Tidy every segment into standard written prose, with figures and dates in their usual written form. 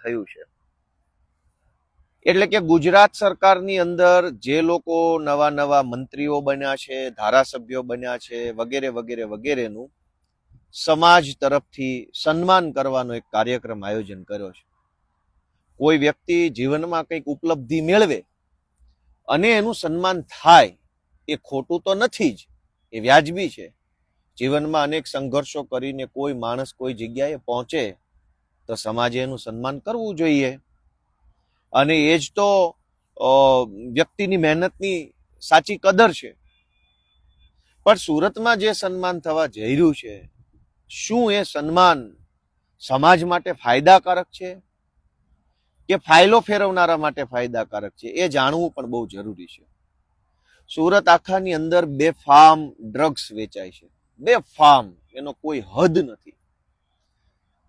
થયું છે। એટલે કે ગુજરાત સરકારની અંદર જે લોકો નવા નવા મંત્રીઓ બન્યા છે, ધારાસભ્યો બન્યા છે, વગેરે વગેરે વગેરેનું સમાજ તરફથી સન્માન કરવાનો એક કાર્યક્રમ આયોજન કર્યો છે। કોઈ વ્યક્તિ જીવનમાં કંઈક ઉપલબ્ધિ મેળવે અને એનું સન્માન થાય એ ખોટું તો નથી જ, એ વ્યાજબી છે। જીવનમાં અનેક સંઘર્ષો કરીને કોઈ માણસ કોઈ જગ્યાએ પહોંચે તો સમાજે એનું સન્માન કરવું જોઈએ અને એ જ તો વ્યક્તિની મહેનતની સાચી કદર છે। પણ સુરતમાં જે સન્માન થવા જઈ રહ્યું છે, શું એ સન્માન સમાજ માટે ફાયદાકારક છે કે ફાઇલો ફેરવનારા માટે ફાયદાકારક છે, એ જાણવું પણ બહુ જરૂરી છે। સુરત આખાની અંદર બેફામ ડ્રગ્સ વેચાય છે, બેફામ, એનો કોઈ હદ નથી।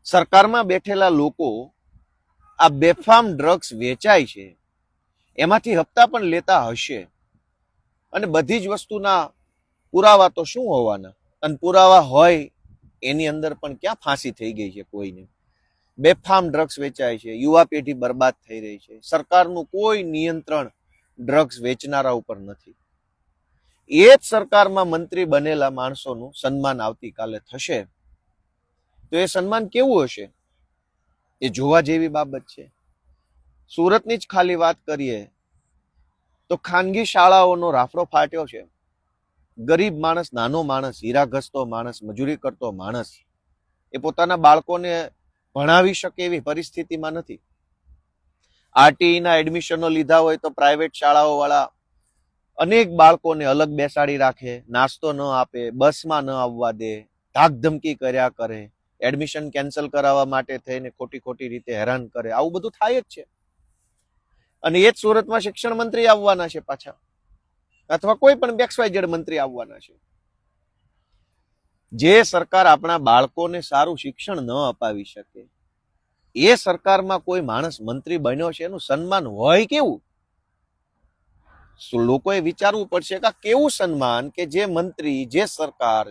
સરકારમાં બેઠેલા લોકો આ બેફામ ડ્રગ્સ વેચાય છે એમાંથી હપ્તા પણ લેતા હશે અને બધી જ વસ્તુના પુરાવા તો શું હોવાના, અને પુરાવા હોય એની અંદર પણ ક્યાં ફાંસી થઈ ગઈ છે કોઈને। બેફામ ડ્રગ્સ વેચાય છે, યુવા પેઢી બરબાદ થઈ રહી છે, સરકારનું કોઈ નિયંત્રણ ડ્રગ્સ વેચનારા ઉપર નથી। એ જ સરકારમાં મંત્રી બનેલા માણસોનું સન્માન આવતીકાલે થશે તો એ સન્માન કેવું હશે એ જોવા જેવી બાબત છે। સુરતની જ ખાલી વાત કરીએ તો ખાનગી શાળાઓનો રાફડો ફાટ્યો છે। ગરીબ માણસ, નાનો માણસ, હીરા ઘસતો માણસ, મજૂરી કરતો માણસ એ પોતાના બાળકોને ભણાવી શકે એવી પરિસ્થિતિમાં નથી। આરટીઈના એડમિશનો લીધા હોય તો પ્રાઇવેટ શાળાઓ વાળા અનેક બાળકોને અલગ બેસાડી રાખે, નાસ્તો ન આપે, બસમાં ન આવવા દે, ધાક ધમકી કર્યા કરે, એડમિશન કેન્સલ કરાવવા માટે થઈને ખોટી ખોટી રીતે હેરાન કરે। આવું બધું થાય જ છે અને એ જ સુરતમાં શિક્ષણ મંત્રી આવવાના છે પાછા, અથવા કોઈ પણ XYZ મંત્રી આવવાના છે। જે સરકાર આપણા બાળકોને સારું શિક્ષણ ન અપાવી શકે એ સરકારમાં કોઈ માણસ મંત્રી બન્યો છે, એનું સન્માન હોય કેવું? લોકોએ વિચારવું પડશે કે કેવું સન્માન કે જે મંત્રી, જે સરકાર,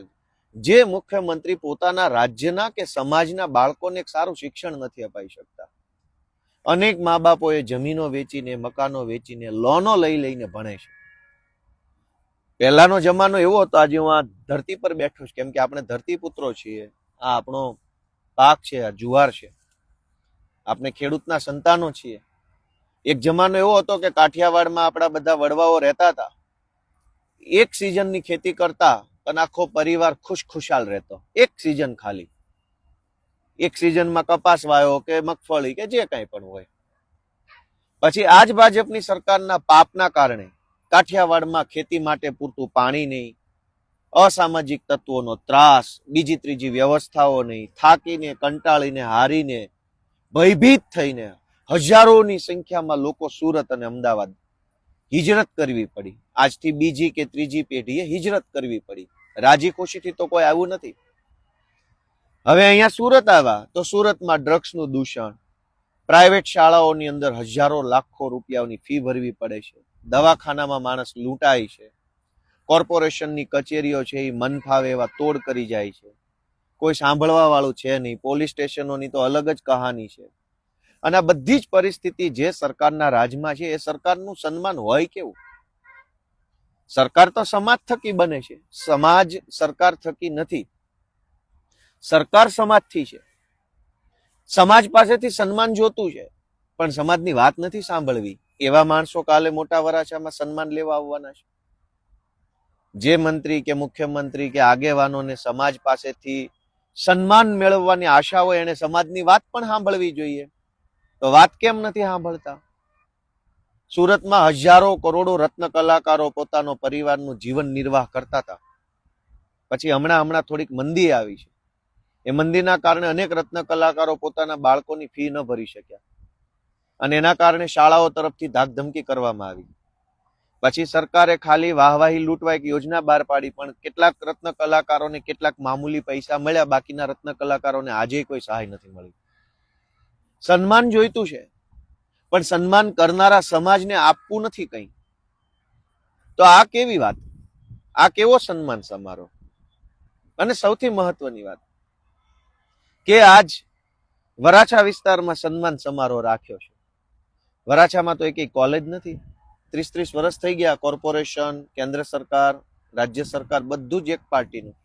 જે મુખ્યમંત્રી પોતાના રાજ્યના કે સમાજના બાળકોને સારું શિક્ષણ નથી અપાઈ શકતા। અનેક મા બાપોએ જમીનો વેચીને, મકાનો વેચીને, લોનો લઈ લઈને ભણે છે। પહેલાનો જમાનો એવો હતો, આજે હું આ ધરતી પર બેઠો છું કેમ કે આપણે ધરતીપુત્રો છીએ, આ આપણો પાક છે, આ જુવાર છે, આપણે ખેડૂતના સંતાનો છીએ। એક જમાનો એવો હતો કે કાઠિયાવાડમાં આપણા બધા વડવાઓ રહેતા હતા, એક સિઝનની ખેતી કરતા અને આખો પરિવાર ખુશખુશાલ રહેતો। એક સિઝન ખાલી, એક સિઝનમાં કપાસ વાયો કે મગફળી કે જે કાંઈ પણ હોય। પછી આજ ભાજપની સરકારના પાપના કારણે કાઠિયાવાડમાં ખેતી માટે પૂરતું પાણી નહીં, અસામાજિક તત્વોનો ત્રાસ, બીજી ત્રીજી વ્યવસ્થાઓ નહીં, થાકીને, કંટાળીને, હારીને, ભયભીત થઈને હજારોની સંખ્યામાં લોકો સુરત અને અમદાવાદ હિજરત કરવી પડી। આજથી બીજી કે ત્રીજી પેઢીએ હિજરત કરવી પડી। રાજી ખુશીથી તો કોઈ આવ્યું નથી। હવે અહીંયા સુરત આવ્યા તો સુરતમાં ડ્રગ્સનું દૂષણ, પ્રાઇવેટ શાળાઓની અંદર હજારો લાખો રૂપિયાની ફી ભરવી પડે છે, દવાખાનામાં માણસ લૂંટાય છે, કોર્પોરેશનની કચેરીઓ છે એ મન ફાવે એવા તોડ કરી જાય છે, કોઈ સાંભળવા વાળું છે નહીં, પોલીસ સ્ટેશનોની તો અલગ જ કહાની છે। અને આ બધી જ પરિસ્થિતિ જે સરકારના રાજમાં છે એ સરકારનું સન્માન હોય કેવું? સરકાર તો સમાજ થકી બને છે, સમાજ સરકાર થકી નથી। સરકાર સમાજથી છે, સમાજ પાસેથી સન્માન જોતું છે પણ સમાજની વાત નથી સાંભળવી। એવા માણસો કાલે મોટા વરાછામાં સન્માન લેવા આવવાના છે। જે મંત્રી કે મુખ્યમંત્રી કે આગેવાનોને સમાજ પાસેથી સન્માન મેળવવાની આશા હોય એને સમાજની વાત પણ સાંભળવી જોઈએ, તો વાત કેમ નથી સાંભળતા? સુરતમાં હજારો કરોડો રત્ન કલાકારો પોતાનો પરિવારનું જીવન નિર્વાહ કરતા હતા, પછી હમણાં થોડીક મંદી આવી છે। એ મંદીના કારણે અનેક રત્ન કલાકારો પોતાના બાળકોની ફી ન ભરી શક્યા અને એના કારણે શાળાઓ તરફથી ધાકધમકી કરવામાં આવી। પછી સરકારે ખાલી વાહવાહી લૂંટવા એક યોજના બહાર પાડી, પણ કેટલાક રત્ન કલાકારોને કેટલાક મામૂલી પૈસા મળ્યા, બાકીના રત્ન કલાકારોને આજે કોઈ સહાય નથી મળી। સન્માન જોઈતું છે પણ સન્માન કરનારા સમાજને આપવું નથી કંઈ, તો આ કેવી વાત? આ કેવો સન્માન સમારોહ? અને સૌથી મહત્વની વાત કે આજ વરાછા વિસ્તારમાં સન્માન સમારોહ રાખ્યો છે. વરાછામાં તો એક કોલેજ નથી. 30 વર્ષ થઈ ગયા. કોર્પોરેશન, કેન્દ્ર સરકાર, રાજ્ય સરકાર બધું જ એક પાર્ટીનું.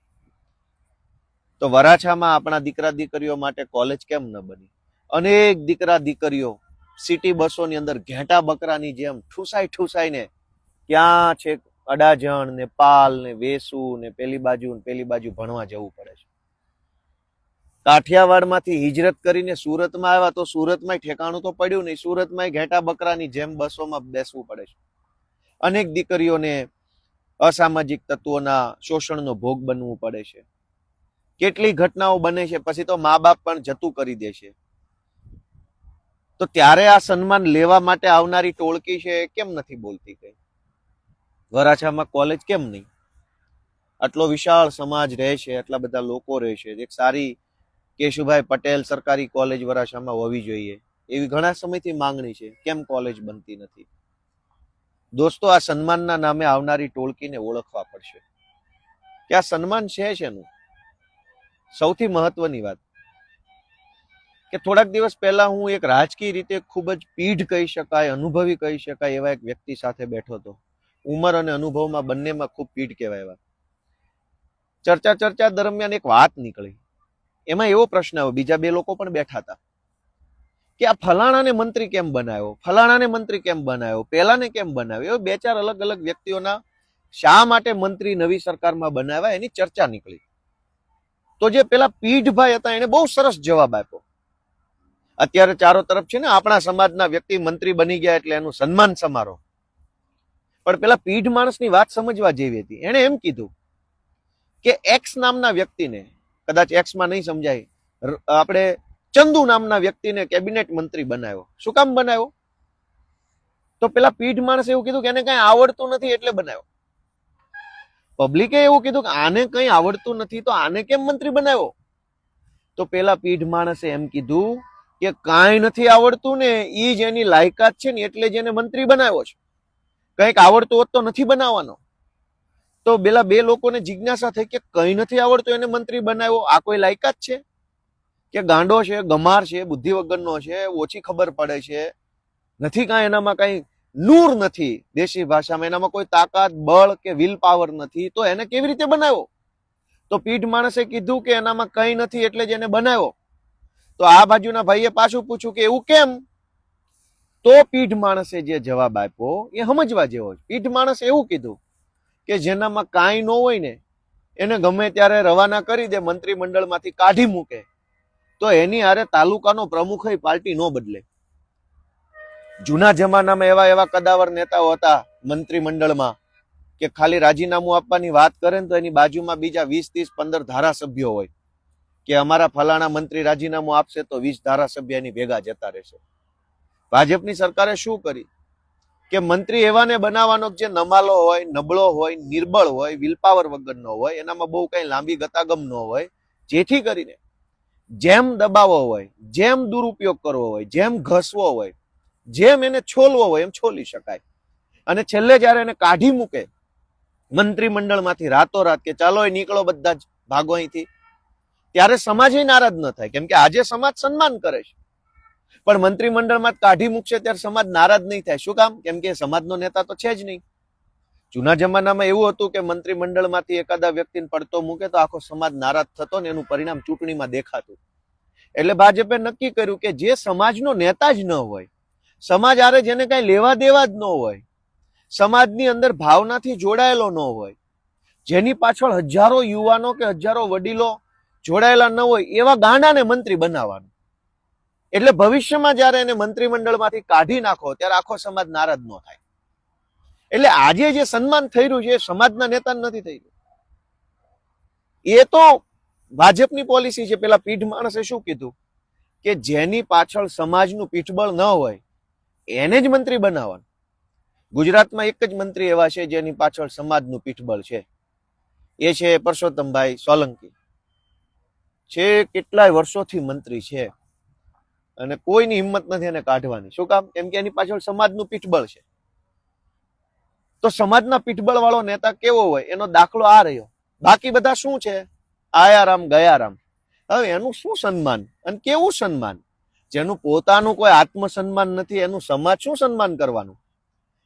તો વરાછામાં આપણા દીકરા દીકરીઓ માટે કોલેજ કેમ ન બની? અનેક દીકરા દીકરીઓ સિટી બસોની અંદર ઘેટા બકરાની જેમ ઠુસાઈને ક્યાં છે અડાજણ ને પાલ ને વેસુ ને પેલી બાજુ ભણવા જવું પડે છે. કાઠિયાવાડમાંથી હિજરત કરીને સુરતમાં આવ્યા તો સુરતમાં ઠેકાણું તો પડ્યું નહીં. સુરતમાં ઘેટા બકરાની જેમ બસોમાં બેસવું પડે છે. અનેક દીકરીઓને અસામાજિક તત્વોના શોષણનો ભોગ બનવું પડે છે. કેટલી ઘટનાઓ બને છે, પછી તો મા બાપ પણ જતું કરી દે છે. તો ત્યારે આ સન્માન લેવા માટે આવનારી ટોળકી છે કેમ નથી બોલતી? કઈ વરાછામાં કોલેજ કેમ નહીં? આટલો વિશાળ સમાજ રહે છે, આટલા બધા લોકો રહે છે. એક સારી કેશુભાઈ પટેલ સરકારી કોલેજ વરાછામાં હોવી જોઈએ એવી ઘણા સમયથી માંગણી છે. કેમ કોલેજ બનતી નથી? દોસ્તો, આ સન્માનના નામે આવનારી ટોળકીને ઓળખવા પડશે કે આ સન્માન છે શેનું. સૌથી મહત્વની વાત કે થોડાક દિવસ પહેલા હું એક રાજકીય રીતે ખૂબ જ પીઢ કહી શકાય, અનુભવી કહી શકાય એવા એક વ્યક્તિ સાથે બેઠો હતો. ઉંમર અને અનુભવમાં બંનેમાં ખૂબ પીઢ કહેવાય એવા. ચર્ચા દરમિયાન એક વાત નીકળી. એમાં એવો પ્રશ્ન આવ્યો, બીજા બે લોકો પણ બેઠા હતા, કે આ ફલાણાને મંત્રી કેમ બનાવ્યો, ફલાણાને મંત્રી કેમ બનાવ્યો, પેલાને કેમ બનાવ્યો. બે ચાર અલગ અલગ વ્યક્તિઓના શા માટે મંત્રી નવી સરકારમાં બનાવ્યા એની ચર્ચા નીકળી. તો જે પેલા પીઢભાઈ હતા એને બહુ સરસ જવાબ આપ્યો. અત્યારે ચારો તરફ છે ને આપણા સમાજના વ્યક્તિ મંત્રી બની ગયા એટલે એનું સન્માન સમારોહ. પણ પેલા પીઢ માણસની વાત સમજવા જેવી હતી. એને એમ કીધું કે એક્સ નામના વ્યક્તિને, કદાચ એક્સમાં નહીં સમજાય, આપણે ચંદુ નામના વ્યક્તિને કેબિનેટ મંત્રી બનાવ્યો. શું કામ બનાવ્યો? તો પેલા પીઢ માણસે એવું કીધું કે એને કઈ આવડતું નથી એટલે બનાવ્યો. પબ્લિકે એવું કીધું કે આને કઈ આવડતું નથી તો આને કેમ મંત્રી બનાવ્યો? તો પેલા પીઢ માણસે એમ કીધું કે કાંઈ નથી આવડતું ને એ જ એની લાયકાત છે ને એટલે જ એને મંત્રી બનાવ્યો છે. કંઈક આવડતું હોત તો નથી બનાવવાનો. તો પેલા બે લોકોને જિજ્ઞાસા થઈ કે કઈ નથી આવડતું એને મંત્રી બનાવ્યો. આ કોઈ લાયકાત છે કે ગાંડો છે, ગમાર છે, બુદ્ધિ વગરનો છે, ઓછી ખબર પડે છે, નથી કાંઈ એનામાં કઈ નૂર નથી, દેશી ભાષામાં એનામાં કોઈ તાકાત, બળ કે વિલ પાવર નથી, તો એને કેવી રીતે બનાવ્યો? તો પીઢ માણસે કીધું કે એનામાં કઈ નથી એટલે જ એને બનાવ્યો. તો આ બાજુના ભાઈએ પાછું પૂછ્યું કે એવું કેમ? તો પીઢ માણસે જે જવાબ આપ્યો એ સમજવા જેવો છે. પીઢ માણસે એવું કીધું કે જેનામાં કાંઈ ન હોય ને એને ગમે ત્યારે રવાના કરી દે, મંત્રીમંડળમાંથી કાઢી મૂકે, તો એની હારે તાલુકાનો પ્રમુખ પાર્ટી ન બદલે. જૂના જમાનામાં એવા કદાવર નેતાઓ હતા મંત્રીમંડળમાં કે ખાલી રાજીનામું આપવાની વાત કરે ને તો એની બાજુમાં બીજા 20, 30, 15 ધારાસભ્યો હોય કે અમારા ફલાણા મંત્રી રાજીનામું આપશે તો 20 ધારાસભ્ય એની ભેગા જતા રહેશે. ભાજપની સરકારે શું કરી કે મંત્રી એવાને બનાવવાનો જે નમાલો હોય, નબળો હોય, નિર્બળ હોય, વિલપાવર વગરનો હોય, એનામાં બહુ કઈ લાંબી ગતાગમ ન હોય, જેથી કરીને જેમ દબાવો હોય, જેમ દુરુપયોગ કરવો હોય, જેમ ઘસવો હોય, જેમ એને છોલવો હોય એમ છોલી શકાય. અને છેલ્લે જયારે એને કાઢી મૂકે મંત્રીમંડળમાંથી રાતોરાત કે ચાલો એ નીકળો બધા જ ભાગો અહીંથી, ત્યારે સમાજ નારાજ ન થાય. કેમ કે આજે સમાજ સન્માન કરે છે, પણ મંત્રીમંડળમાં કાઢી મૂકશે ત્યારે સમાજ નારાજ નહીં થાય. શું કામ? કેમ કે સમાજનો નેતા તો છે જ નહીં. જૂના જમાનામાં એવું હતું કે મંત્રીમંડળમાંથી એકાદા વ્યક્તિને પડતો મૂકે તો આખો સમાજ નારાજ થતો ને એનું પરિણામ ચૂંટણીમાં દેખાતું. એટલે ભાજપે નક્કી કર્યું કે જે સમાજનો નેતા જ ન હોય, સમાજ આરે જેને કઈ લેવા દેવા જ ન હોય, સમાજની અંદર ભાવનાથી જોડાયેલો ન હોય, જેની પાછળ હજારો યુવાનો કે હજારો વડીલો જોડાયેલા ન હોય, એવા ગાંડાને મંત્રી બનાવવાનું. એટલે ભવિષ્યમાં જયારે એને મંત્રીમંડળમાંથી કાઢી નાખો ત્યારે આખો સમાજ નારાજ ન થાય. એટલે આજે જે સન્માન થઈ રહ્યું છે એ સમાજના નેતા નથી થઈ રહ્યું. એ તો ભાજપની પોલિસી છે. પેલા પીઢ માણસે શું કીધું કે જેની પાછળ સમાજનું પીઠબળ ન હોય એને જ મંત્રી બનાવવાનું. ગુજરાતમાં એક જ મંત્રી એવા છે જેની પાછળ સમાજનું પીઠબળ છે, એ છે પરસોત્તમભાઈ સોલંકી. છે કેટલાય વર્ષોથી મંત્રી છે અને કોઈની હિંમત નથી એને કાઢવાની. શું કામ? કેમ કે એની પાછળ સમાજનું પીઠબળ છે. તો સમાજના પીઠબળ વાળો નેતા કેવો હોય એનો દાખલો આ રહ્યો. બાકી બધા શું છે? આયારામ ગયારામ. હવે એનું શું સન્માન અને કેવું સન્માન? જેનું પોતાનું કોઈ આત્મસન્માન નથી એનું સમાજ શું સન્માન કરવાનું?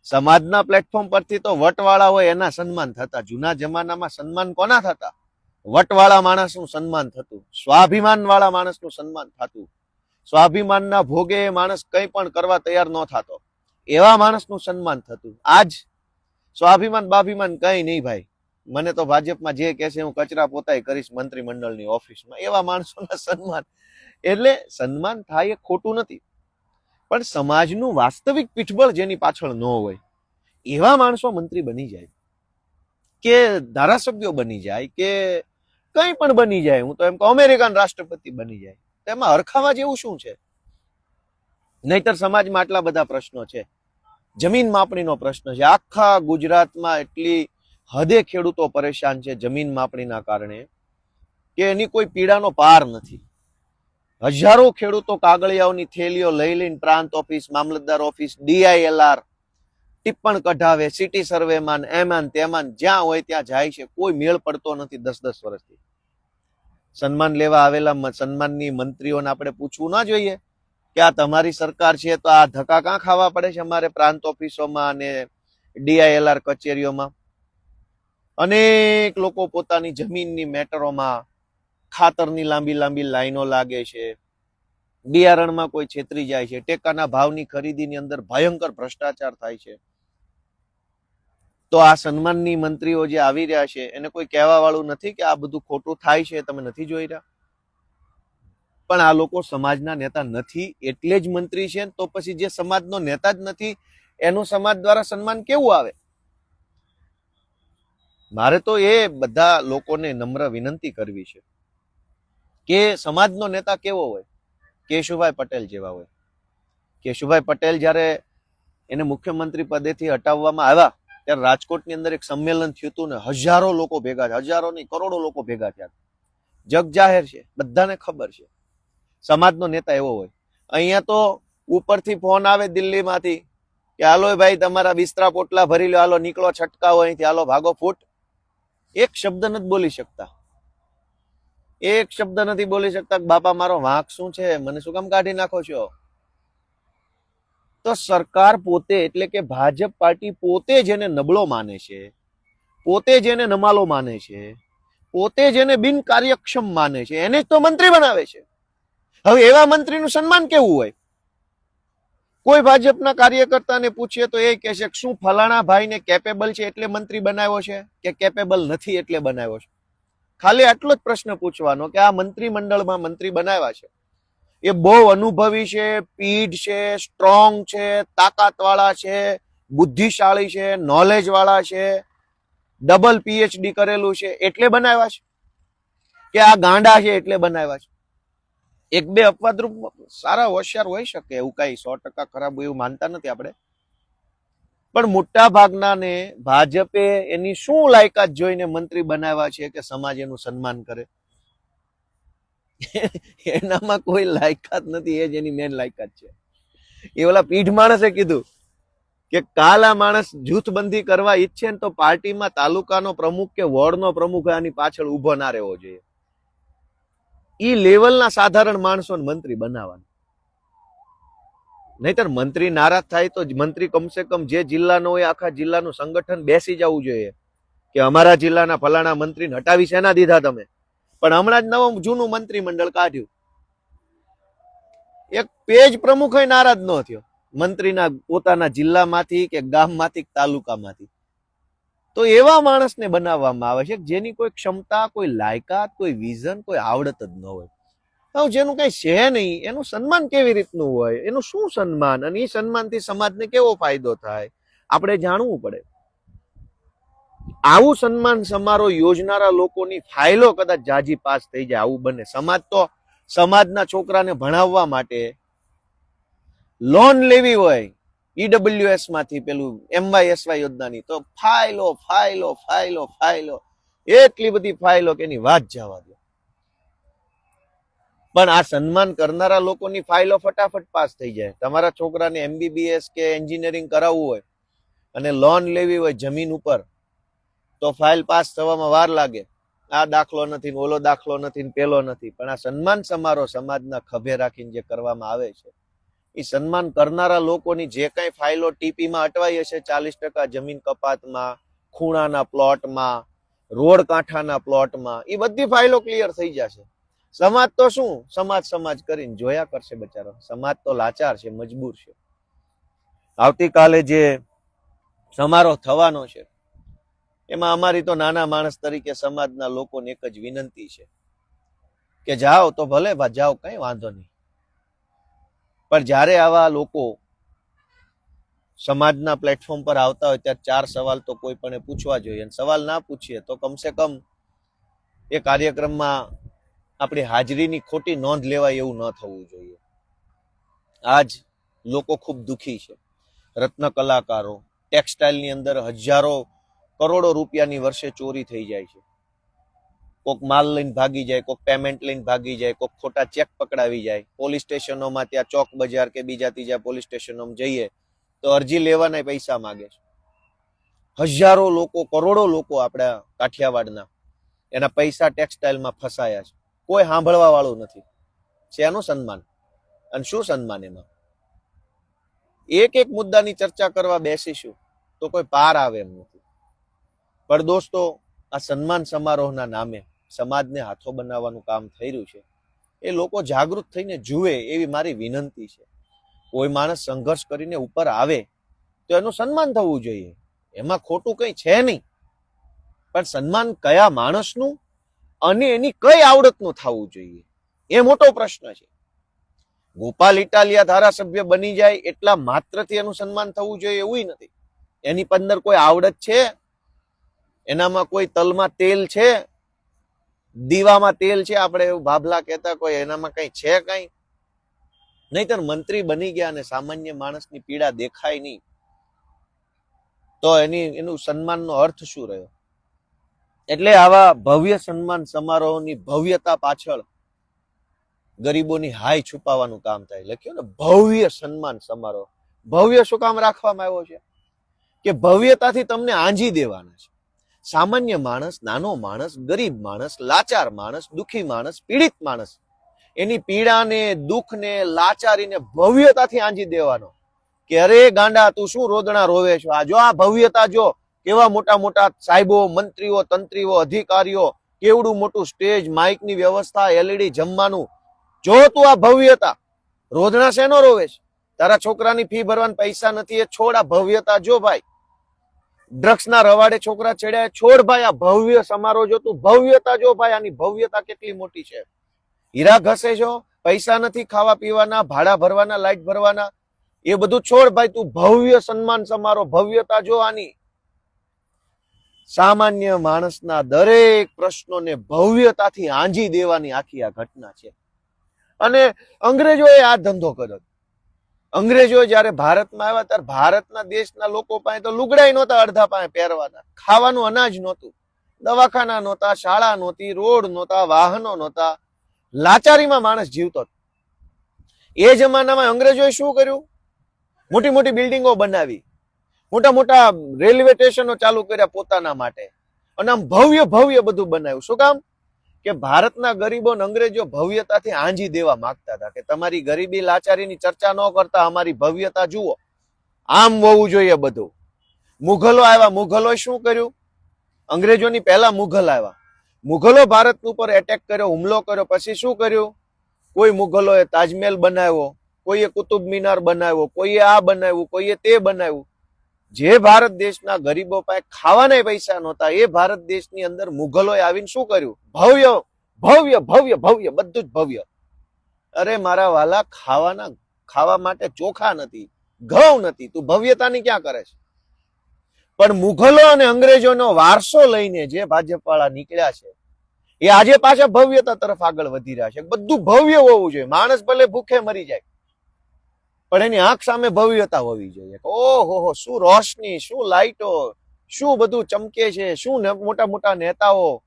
સમાજના પ્લેટફોર્મ પરથી તો વટવાળા હોય એના સન્માન થતા. જૂના જમાનામાં સન્માન કોના થતા? વટવાળા માણસનું સન્માન થતું, સ્વાભિમાન વાળા માણસનું સન્માન થતું. સ્વાભિમાનના ભોગે માણસ કંઈ પણ કરવા તૈયાર ન થતો, એવા માણસનું સન્માન થતું. આજ સ્વાભિમાન બાભિમાન કઈ નહીં ભાઈ. મને તો ભાજપમાં જે કહે છે હું કચરા પોતાય કરીશ મંત્રીમંડળની ઓફિસમાં, એવા માણસોના સન્માન. એટલે સન્માન થાય એ ખોટું નથી, પણ સમાજનું વાસ્તવિક પીઠબળ જેની પાછળ ન હોય એવા માણસો મંત્રી બની જાય કે ધારાસભ્યો બની જાય કે કંઈ પણ બની જાય. હું તો એમ કહું અમેરિકન રાષ્ટ્રપતિ બની જાય. તેમાં હરખાવા જેવું શું છે? નહીતર સમાજમાં આટલા બધા પ્રશ્નો છે. જમીન માપણીનો પ્રશ્ન છે. આખા ગુજરાતમાં એટલી હદે ખેડૂતો પરેશાન છે જમીન માપણીના કારણે કે એની કોઈ પીડાનો પાર નથી. હજારો ખેડૂતો કાગળિયાઓની થેલીઓ લઈ લઈને પ્રાંત ઓફિસ, મામલતદાર ઓફિસ, DILR ટિપ્પણ કઢાવે, સિટી સર્વેમાન, એમાન તેમાન જ્યાં હોય ત્યાં જાય છે. કોઈ મેળ પડતો નથી 10-10 વર્ષથી. સન્માન લેવા આવેલા સન્માનની મંત્રીઓને આપણે પૂછવું ના જોઈએ કે આ તમારી સરકાર છે તો આ ધક્કા કાં ખાવા પડે છે અમારે પ્રાંત ઓફિસોમાં અને DILR કચેરીઓમાં? અનેક લોકો પોતાની જમીનની મેટરોમાં ખાતરની લાંબી લાંબી લાઈનો લાગે છે, બિયારણમાં કોઈ છેતરી જાય છે, ટેકાના ભાવની ખરીદીની અંદર ભયંકર ભ્રષ્ટાચાર થાય છે. તો આ સન્માનની મંત્રીઓ જે આવી રહ્યા છે એને કોઈ કહેવા વાળું નથી કે આ બધું ખોટું થાય છે, તમે નથી જોઈ રહ્યા? પણ આ લોકો સમાજના નેતા નથી એટલે જ મંત્રી છે. તો પછી જે સમાજનો નેતા જ નથી એનું સમાજ દ્વારા સન્માન કેવું આવે? મારે તો એ બધા લોકોને નમ્ર વિનંતી કરવી છે કે સમાજનો નેતા કેવો હોય? કેશુભાઈ પટેલ જેવા હોય. કેશુભાઈ પટેલ જ્યારે એને મુખ્યમંત્રી પદેથી હટાવવામાં આવ્યા ત્યારે રાજકોટની અંદર એક સંમેલન થયું હતું ને હજારો લોકો ભેગા થયા, હજારો નહીં કરોડો લોકો ભેગા થયા. જગ જાહેર છે, બધાને ખબર છે. સમાજનો નેતા એવો હોય. અહીંયા તો ઉપરથી ફોન આવે દિલ્હીમાંથી કે હાલો ભાઈ તમારા બિસ્તરા પોટલા ભરી લો, હાલો નીકળો છટકાવો અહીંથી, હાલો ભાગો ફૂટ. એક શબ્દ નથી બોલી શકતા. એક શબ્દ નથી બોલી શકતા કે બાપા મારો વાંક શું છે, મને શું કામ કાઢી નાખો છો? તો સરકાર પોતે એટલે કે ભાજપ પાર્ટી પોતે જેને નબળો માને છે, પોતે જેને નમાલો માને છે, પોતે જેને બિનકાર્યક્ષમ માને છે એને જ તો મંત્રી બનાવે છે. હવે એવા મંત્રીનું સન્માન કેવું હોય? કોઈ ભાજપના કાર્યકર્તાને પૂછીએ તો એ કહે છે કે શું ફલાણા ભાઈને કેપેબલ છે એટલે મંત્રી બનાવ્યો છે કે કેપેબલ નથી એટલે બનાવ્યો છે? ખાલી આટલો જ પ્રશ્ન પૂછવાનો કે આ મંત્રીમંડળમાં મંત્રી બનાવ્યા છે એ બહુ અનુભવી છે, પીઢ છે, સ્ટ્રોંગ છે, તાકાતવાળા છે, બુદ્ધિશાળી છે, નોલેજ વાળા છે, ડબલ PhD કરેલું છે એટલે બનાવ્યા છે કે આ ગાંડા છે એટલે બનાવ્યા છે? એક બે અપવાદરૂપ સારા હોશિયાર હોઈ શકે, એવું કઈ 100% ખરાબ એવું માનતા નથી આપણે, પણ મોટા ભાગના ને ભાજપે એની શું લાયકાત જોઈને મંત્રી બનાવ્યા છે કે સમાજ એનું સન્માન કરે? એનામાં કોઈ લાયકાત નથી, એ જ એની મેન લાયકાત છે. એ ઓલા પીઢ માણસે કીધું કે કાલ આ માણસ જૂથબંધી કરવા ઈચ્છે ને તો પાર્ટીમાં તાલુકાનો પ્રમુખ કે વોર્ડનો પ્રમુખ આની પાછળ ઉભો ના રહેવો જોઈએ. ઈ લેવલના સાધારણ માણસોને મંત્રી બનાવવાના. નહીતર મંત્રી નારાજ થાય તો મંત્રી કમસે કમ જે જિલ્લાનો હોય આખા જિલ્લાનું સંગઠન બેસી જવું જોઈએ કે અમારા જિલ્લાના ફલાણા મંત્રીને હટાવી શેના દીધા તમે? પણ હમણાં જ નવું જૂનું મંત્રીમંડળ કાઢ્યું, એક પેજ પ્રમુખ નારાજ ન થયો મંત્રીના પોતાના જિલ્લામાંથી કે ગામમાંથી તાલુકામાંથી. તો એવા માણસને બનાવવામાં આવે છે જેની કોઈ ક્ષમતા, કોઈ લાયકાત, કોઈ વિઝન, કોઈ આવડત જ ન હોય. તો જેનું કઈ છે નહીં એનું સન્માન કેવી રીતનું હોય? એનું શું સન્માન? અને એ સન્માનથી સમાજને કેવો ફાયદો થાય આપણે જાણવું પડે. આવું સન્માન સમારોહ યોજનારા લોકોની ફાઇલો કદાચ જાજી પાસ થઈ જાય, આવું બને. સમાજ તો સમાજના છોકરાને ભણાવવા માટે લોન લેવી હોય EWS માંથી પેલું MYSY યોજનાની તો ફાઇલો ફાઇલો ફાઇલો ફાઇલો, એટલી બધી ફાઇલો કે એની વાત જવા દો. પણ આ સન્માન કરનારા લોકોની ફાઇલો ફટાફટ પાસ થઈ જાય. તમારા છોકરાને MBBS કે એન્જિનિયરિંગ કરાવવું હોય અને લોન લેવી હોય જમીન ઉપર તો ફાઇલ પાસ થવામાં વાર લાગે. આ દાખલો નથી ને ઓલો દાખલો નથી ને પેલો નથી, પણ આ સન્માન સમારોહ સમાજના ખભે રાખીને જે કરવામાં આવે છે, એ સન્માન કરનારા લોકોની જે કઈ ફાઇલો ટીપીમાં અટવાઈ હશે, 40% જમીન કપાતમાં, ખૂણાના પ્લોટમાં, રોડ કાંઠાના પ્લોટમાં, એ બધી ફાઇલો ક્લિયર થઈ જશે. સમાજ તો શું, સમાજ કરીને જોયા કરશે બચારો. સમાજ તો લાચાર છે, મજબૂર છે. આવતીકાલે જે સમારોહ થવાનો છે એમાં અમારી તો નાના માણસ તરીકે સમાજના લોકોને એક જ વિનંતી છે કે જાઓ તો ભલે જાઓ, કઈ વાંધો નહીં, પણ જ્યારે આવા લોકો સમાજના પ્લેટફોર્મ પર આવતા હોય ત્યારે 4 સવાલ તો કોઈ પણ પૂછવા જોઈએ. અને સવાલ ના પૂછીએ તો કમસે કમ એ કાર્યક્રમમાં આપણી હાજરીની ખોટી નોંધ લેવાય એવું ન થવું જોઈએ. આજ લોકો ખૂબ દુઃખી છે. રત્ન કલાકારો, ટેક્સટાઇલની અંદર હજારો કરોડો રૂપિયાની વર્ષે ચોરી થઈ જાય છે. કોક માલ લઈને ભાગી જાય, કોક પેમેન્ટ લઈને ભાગી જાય, કોક ખોટા ચેક પકડાવી જાય. પોલીસ સ્ટેશનોમાં, ત્યાં ચોક બજાર કે બીજા ત્રીજા પોલીસ સ્ટેશનોમાં જઈએ તો અરજી લેવાના પૈસા માંગે છે. હજારો લોકો, કરોડો લોકો આપણા કાઠિયાવાડના એના પૈસા ટેક્સટાઇલમાં ફસાયા છે. કોઈ સાંભળવા વાળું નથી. શેનું સન્માન અને શું સન્માન? એમાં એક મુદ્દાની ચર્ચા કરવા બેસીશું તો કોઈ પાર આવે એમ નથી. પણ દોસ્તો, આ સન્માન સમારોહના નામે સમાજને હાથો બનાવવાનું કામ થઈ રહ્યું છે. એ લોકો જાગૃત થઈને જુએ એવી મારી વિનંતી છે. કોઈ માણસ સંઘર્ષ કરીને ઉપર આવે તો એનું સન્માન થવું જોઈએ, એમાં ખોટું કઈ છે નહીં. પણ સન્માન કયા માણસનું અને એની કઈ આવડતનું થવું જોઈએ, એ મોટો પ્રશ્ન છે. ગોપાલ ઇટાલિયા ધારાસભ્ય બની જાય એટલા માત્રથી એનું સન્માન થવું જોઈએ એવું નથી. એની અંદર કોઈ આવડત છે, એનામાં કોઈ તલમાં તેલ છે, દીવામાં તેલ છે, આપણે એવું ભાભલા કહેતા, કોઈ એનામાં કઈ છે કઈ? નહીતર મંત્રી બની ગયા અને સામાન્ય માણસની પીડા દેખાય નહીં તો એનું સન્માનનો અર્થ શું રહ્યો? એટલે આવા ભવ્ય સન્માન સમારોહની ભવ્યતા પાછળ ગરીબોની હાય છુપાવવાનું કામ થાય. લખ્યું ને ભવ્ય સન્માન સમારોહ. ભવ્ય શું કામ રાખવામાં આવ્યો છે? કે ભવ્યતાથી તમને આંજી દેવાના છે. સામાન્ય માણસ, નાનો માણસ, ગરીબ માણસ, લાચાર માણસ, દુઃખી માણસ, પીડિત માણસ, એની પીડાને, દુઃખને, લાચારીને ભવ્યતાથી આંજી દેવાનો કે અરે ગાંડા, તું શું રોદણા રોવે છો? આ જો, આ ભવ્યતા જો, કેવા મોટા મોટા સાહેબો, મંત્રીઓ, તંત્રીઓ, અધિકારીઓ, કેવડું મોટું સ્ટેજ, માઇકની વ્યવસ્થા, એલઈડી, જમવાનું. જો તું આ ભવ્યતા, રોદણા શેનો રોવે છે? તારા છોકરાની ફી ભરવાના પૈસા નથી, એ છોડ. આ ભવ્યતા જો ભાઈ. ડ્રગ્સના રવાડે છોકરા ચડ્યા, છોડ ભાઈ. આ ભવ્ય સમારોહ જો, તું ભવ્યતા જો ભાઈ. આની ભવ્યતા કેટલી મોટી છે. હીરા ઘસે છો, પૈસા નથી ખાવા પીવાના, ભાડા ભરવાના, લાઈટ ભરવાના, એ બધું છોડ ભાઈ. તું ભવ્ય સન્માન સમારોહ, ભવ્યતા જો આની. સામાન્ય માણસના દરેક પ્રશ્નોને ભવ્યતાથી આંજી દેવાની આખી આ ઘટના છે. અને અંગ્રેજોએ આ ધંધો કર્યો. અંગ્રેજો જયારે ભારતમાં આવ્યા ત્યારે ભારતના દેશના લોકો પાસે તો લુગડાઈ નહોતા, અડધા પાસે પહેરવાના, ખાવાનું અનાજ નહોતું, દવાખાના નહોતા, શાળા નહોતી, રોડ નહોતા, વાહનો નહોતા, લાચારીમાં માણસ જીવતો. એ જમાનામાં અંગ્રેજોએ શું કર્યું? મોટી મોટી બિલ્ડિંગો બનાવી, મોટા મોટા રેલવે સ્ટેશનો ચાલુ કર્યા પોતાના માટે, અને આમ ભવ્ય ભવ્ય બધું બનાવ્યું. શું કામ? કે ભારતના ગરીબોને અંગ્રેજો ભવ્યતાથી આંજી દેવા માંગતા હતા કે તમારી ગરીબી લાચારીની ચર્ચા ન કરતા અમારી ભવ્યતા જુઓ, આમ હોવું જોઈએ બધું. મુઘલો આવ્યા. મુઘલોએ શું કર્યું? અંગ્રેજોની પહેલા મુઘલ આવ્યા. મુઘલો ભારત ઉપર એટેક કર્યો, હુમલો કર્યો. પછી શું કર્યું? કોઈ મુઘલોએ તાજમહેલ બનાવ્યો, કોઈએ કુતુબ મિનાર બનાવ્યો, કોઈએ આ બનાવ્યું, કોઈએ તે બનાવ્યું. જે ભારત દેશના ગરીબો પાસે ખાવાના પૈસા નહોતા, એ ભારત દેશની અંદર મુઘલોએ આવીને શું કર્યું? ભવ્ય ભવ્ય ભવ્ય ભવ્ય, બધું જ ભવ્ય. અરે મારા વાલા, ખાવા માટે ચોખા નથી, ઘઉં નથી, તું ભવ્યતાની ક્યાં કરે છે? પણ મુઘલો અને અંગ્રેજોનો વારસો લઈને જે ભાજપ વાળા નીકળ્યા છે, એ આજે પાછા ભવ્યતા તરફ આગળ વધી રહ્યા છે. બધું ભવ્ય હોવું જોઈએ. માણસ ભલે ભૂખે મરી જાય, પણ એની આંખ સામે ભવ્યતા હોવી જોઈએ. ઓહો, શું રોશની, શું લાઈટો, શું બધું ચમકે છે, શું મોટા મોટા નેતાઓ,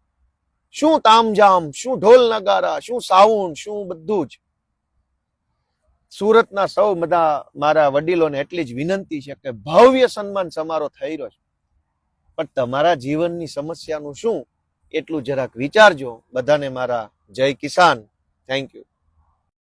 શું તામઝામ, શું ઢોલ નગારા, શું સાઉન્ડ, શું બધું જ. સુરતના સૌ બધા મારા વડીલોને એટલી જ વિનંતી છે કે ભવ્ય સન્માન સમારોહ થઈ રહ્યો છે, પણ તમારા જીવનની સમસ્યાનું શું? એટલું જરાક વિચારજો. બધાને મારા જય કિસાન. Thank you.